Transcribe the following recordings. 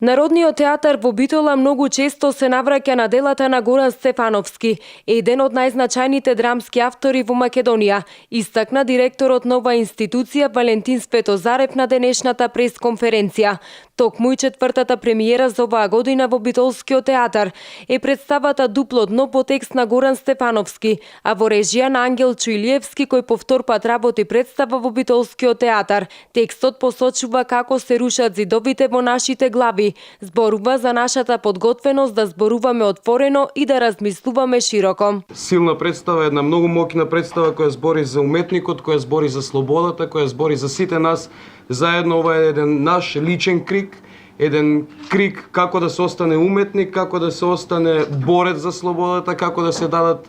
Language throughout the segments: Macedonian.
Народниот театар во Битола многу често се навраќа на делата на Горан Стефановски, еден од најзначајните драмски автори во Македонија, истакна директорот на оваа институција Валентин Светозарев на денешната пресконференција. Токму и четвртата премиера за оваа година во Битолскиот театар е представата Дупло дно по текст на Горан Стефановски, а во режија на Ангел Чуилиевски кој по втор пат работи представа во Битолскиот театар. Текстот посочува како се рушат зидовите во нашите глави, зборува за нашата подготвеност да зборуваме отворено и да размислуваме широко. Силна представа, една многу моќна представа која збори за уметникот, која збори за слободата, која збори за сите нас. Заедно ова е еден наш личен крик, еден крик како да се остане уметник, како да се остане борец за слободата, како да се дадат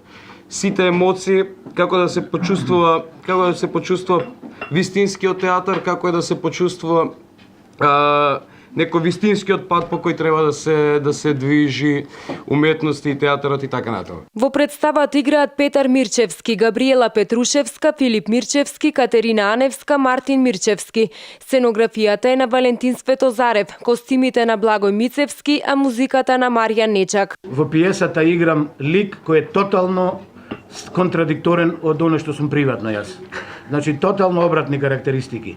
сите емоции, како да се почувствува вистинскиот театар, како да се почувствува некој вистинскиот пат по кој треба да се движи уметноста и театарот и така натаму. Во представата играат Петар Мирчевски, Габриела Петрушевска, Филип Мирчевски, Катерина Аневска, Мартин Мирчевски. Сценографијата е на Валентин Светозарев, костимите на Благој Мицевски, а музиката на Маријан Нечак. Во пиесата играм лик кој е тотално контрадикторен од оно што сум приватно јас. Значи тотално обратни карактеристики.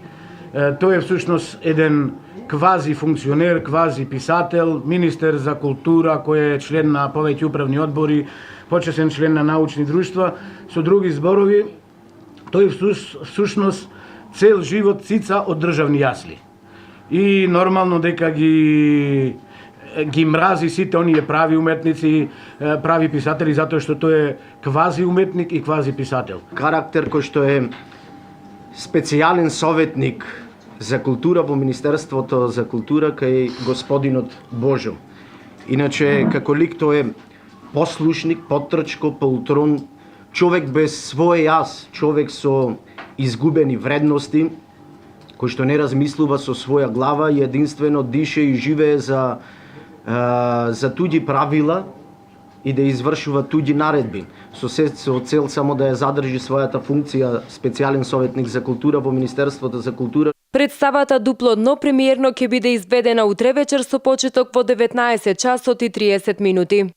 Тој е всушност еден квази функционер, квази писател, министер за култура кој е член на повеќе управни одбори, почесен член на научни друштва. Со други зборови, тој всушност цел живот цица од државни јасли. И нормално дека ги мрази сите оние прави уметници, прави писатели, затоа што тој е квази уметник и квази писател. Карактер кој што е специјален советник за култура во Министерството за култура кај господинот Божо. Иначе, како лик тој е послушник, потрчко, полтрон, човек без своје јас, човек со изгубени вредности, кој што не размислува со своја глава и единствено дише и живее за туѓи правила и да извршува туѓи наредби, со цел само да ја задржи својата функција специјален советник за култура во Министерството за култура. Представата Дупло дно премиерно ќе биде изведена утре вечер со почеток во 19 часот и 30 минути.